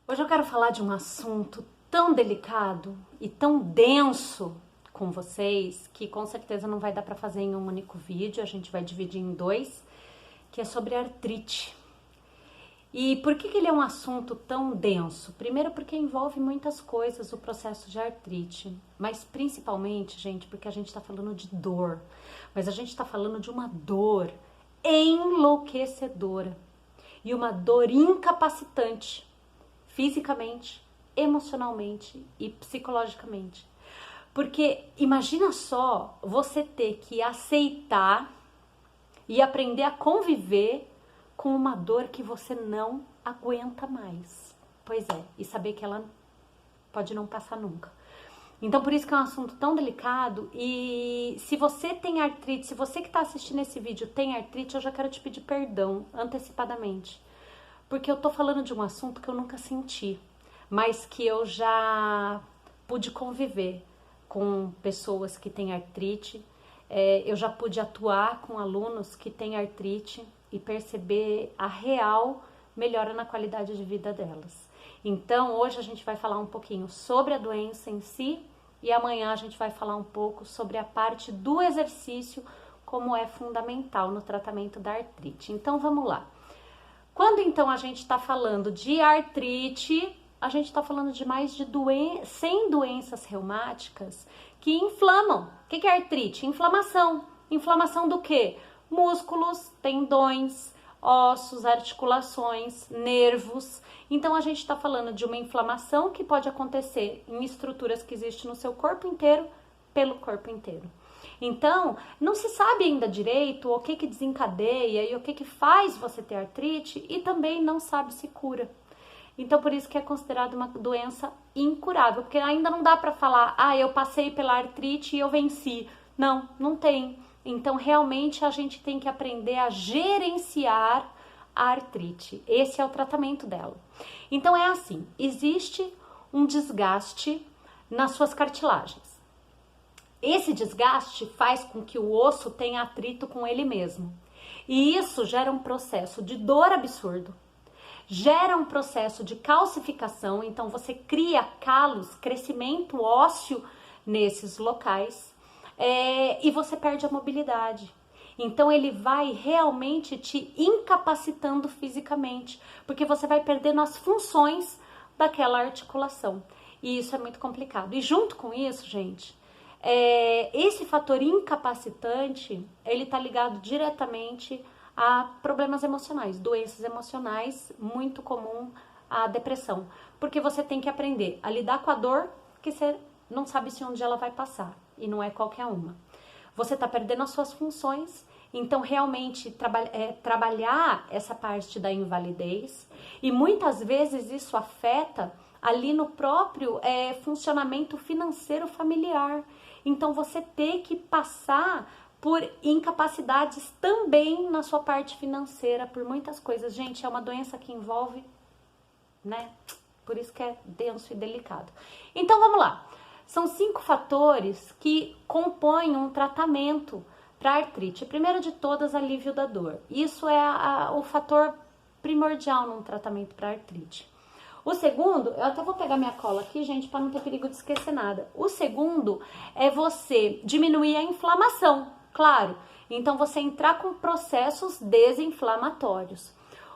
Hoje eu quero falar de um assunto tão delicado e tão denso com vocês que com certeza não vai dar para fazer em um único vídeo, a gente vai dividir em dois, que é sobre artrite. E por que ele é um assunto tão denso? Primeiro porque envolve muitas coisas o processo de artrite, mas principalmente, gente, porque a gente está falando de dor, mas a gente está falando de uma dor enlouquecedora e uma dor incapacitante fisicamente, emocionalmente e psicologicamente. Porque imagina só você ter que aceitar e aprender a conviver com uma dor que você não aguenta mais. Pois é, e saber que ela pode não passar nunca. Então, por isso que é um assunto tão delicado. E se você tem artrite, se você que está assistindo esse vídeo tem artrite, eu já quero te pedir perdão antecipadamente. Porque eu tô falando de um assunto que eu nunca senti, mas que eu já pude conviver com pessoas que têm artrite. Eu já pude atuar com alunos que têm artrite e perceber a real melhora na qualidade de vida delas. Então, hoje a gente vai falar um pouquinho sobre a doença em si e amanhã a gente vai falar um pouco sobre a parte do exercício, como é fundamental no tratamento da artrite. Então, vamos lá. Quando então a gente está falando de artrite, a gente está falando de mais de 100 doenças reumáticas que inflamam. O que é artrite? Inflamação. Inflamação do quê? Músculos, tendões, ossos, articulações, nervos. Então a gente está falando de uma inflamação que pode acontecer em estruturas que existem no seu corpo inteiro, pelo corpo inteiro. Então, não se sabe ainda direito o que desencadeia e o que faz você ter artrite e também não sabe se cura. Então, por isso que é considerado uma doença incurável, porque ainda não dá para falar, eu passei pela artrite e eu venci. Não, não tem. Então, realmente, a gente tem que aprender a gerenciar a artrite. Esse é o tratamento dela. Então, é assim, existe um desgaste nas suas cartilagens. Esse desgaste faz com que o osso tenha atrito com ele mesmo. E isso gera um processo de dor absurdo. Gera um processo de calcificação, então você cria calos, crescimento ósseo nesses locais, e você perde a mobilidade. Então ele vai realmente te incapacitando fisicamente, porque você vai perdendo as funções daquela articulação. E isso é muito complicado. E junto com isso, gente, esse fator incapacitante, ele tá ligado diretamente a problemas emocionais, doenças emocionais, muito comum a depressão, porque você tem que aprender a lidar com a dor, que você não sabe se um dia ela vai passar, e não é qualquer uma. Você tá perdendo as suas funções, então realmente trabalhar essa parte da invalidez, e muitas vezes isso afeta ali no próprio funcionamento financeiro familiar. Então você tem que passar por incapacidades também na sua parte financeira, por muitas coisas. Gente, é uma doença que envolve, né? Por isso que é denso e delicado. Então vamos lá. São 5 fatores que compõem um tratamento para artrite. Primeiro de todas, alívio da dor. Isso é o fator primordial num tratamento para artrite. O segundo, eu até vou pegar minha cola aqui, gente, para não ter perigo de esquecer nada. O segundo é você diminuir a inflamação, claro. Então, você entrar com processos desinflamatórios.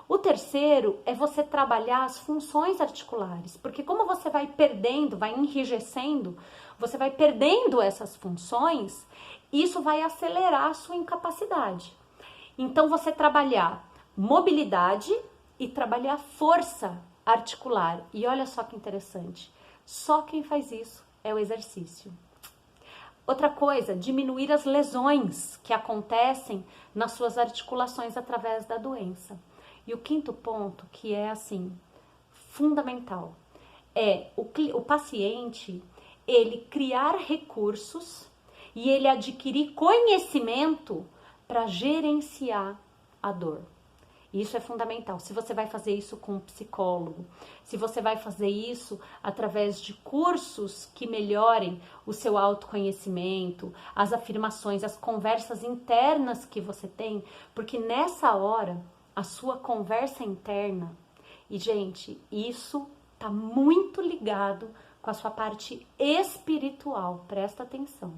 O terceiro é você trabalhar as funções articulares, porque como você vai perdendo, vai enrijecendo, você vai perdendo essas funções, isso vai acelerar a sua incapacidade. Então, você trabalhar mobilidade e trabalhar força articular. E olha só que interessante, só quem faz isso é o exercício. Outra coisa, diminuir as lesões que acontecem nas suas articulações através da doença. E o quinto ponto, que é assim, fundamental, é o paciente, ele criar recursos e ele adquirir conhecimento para gerenciar a dor. Isso é fundamental. Se você vai fazer isso com um psicólogo, se você vai fazer isso através de cursos que melhorem o seu autoconhecimento, as afirmações, as conversas internas que você tem, porque nessa hora, a sua conversa interna, e gente, isso tá muito ligado com a sua parte espiritual. Presta atenção.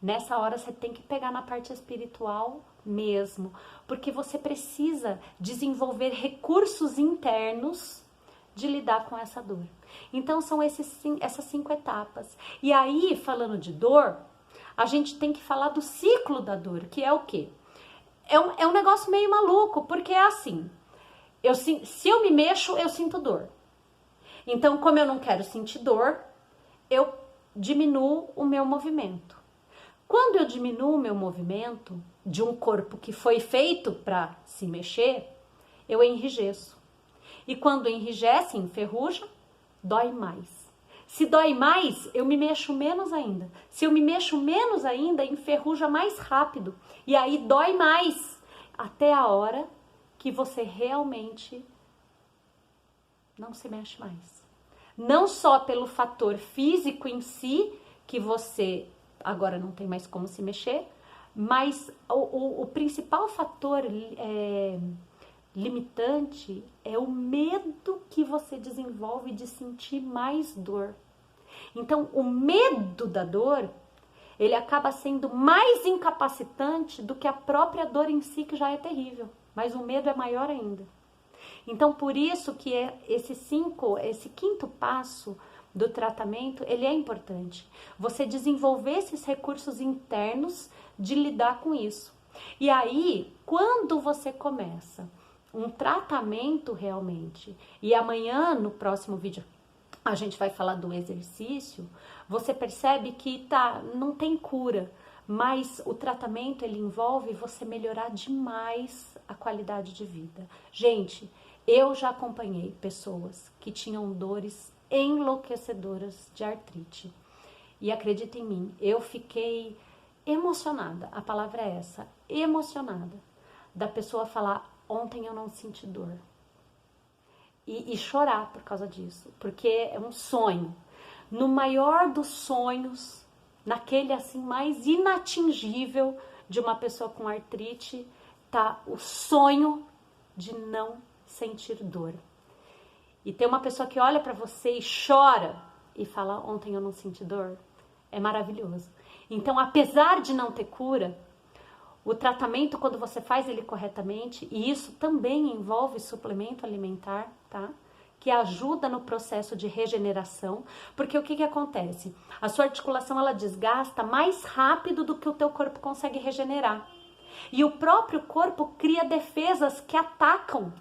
Nessa hora você tem que pegar na parte espiritual mesmo, porque você precisa desenvolver recursos internos de lidar com essa dor. Então são essas 5 etapas. E aí, falando de dor, a gente tem que falar do ciclo da dor, que é o quê? É um negócio meio maluco, porque é assim, se eu me mexo, eu sinto dor. Então, como eu não quero sentir dor, eu diminuo o meu movimento. Quando eu diminuo o meu movimento de um corpo que foi feito para se mexer, eu enrijeço. E quando enrijece, enferruja, dói mais. Se dói mais, eu me mexo menos ainda. Se eu me mexo menos ainda, enferruja mais rápido. E aí dói mais, até a hora que você realmente não se mexe mais. Não só pelo fator físico em si, que você agora não tem mais como se mexer, mas o principal fator limitante é o medo que você desenvolve de sentir mais dor. Então, o medo da dor, ele acaba sendo mais incapacitante do que a própria dor em si, que já é terrível. Mas o medo é maior ainda. Então, por isso que esse 5º passo do tratamento, ele é importante. Você desenvolver esses recursos internos de lidar com isso. E aí, quando você começa um tratamento realmente, e amanhã, no próximo vídeo, a gente vai falar do exercício, você percebe que não tem cura, mas o tratamento, ele envolve você melhorar demais a qualidade de vida. Gente, eu já acompanhei pessoas que tinham dores enlouquecedoras de artrite. E acredita em mim, eu fiquei emocionada, a palavra é essa, emocionada, da pessoa falar, ontem eu não senti dor. E chorar por causa disso, porque é um sonho. No maior dos sonhos, naquele assim mais inatingível de uma pessoa com artrite, tá o sonho de não sentir dor. E tem uma pessoa que olha para você e chora e fala, ontem eu não senti dor. É maravilhoso. Então, apesar de não ter cura, o tratamento, quando você faz ele corretamente, e isso também envolve suplemento alimentar, tá? Que ajuda no processo de regeneração, porque o que acontece? A sua articulação, ela desgasta mais rápido do que o teu corpo consegue regenerar. E o próprio corpo cria defesas que atacam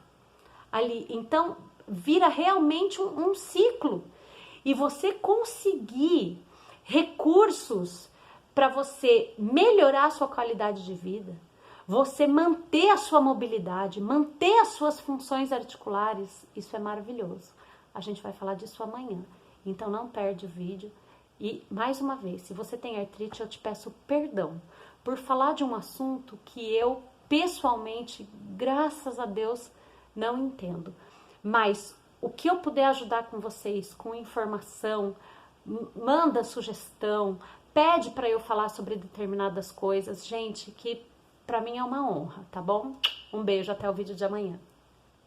ali. Então, vira realmente um ciclo. E você conseguir recursos para você melhorar a sua qualidade de vida, você manter a sua mobilidade, manter as suas funções articulares, isso é maravilhoso. A gente vai falar disso amanhã, então não perde o vídeo. E, mais uma vez, se você tem artrite, eu te peço perdão por falar de um assunto que eu, pessoalmente, graças a Deus, não entendo. Mas o que eu puder ajudar com vocês, com informação, manda sugestão, pede para eu falar sobre determinadas coisas, gente, que para mim é uma honra, tá bom? Um beijo, até o vídeo de amanhã.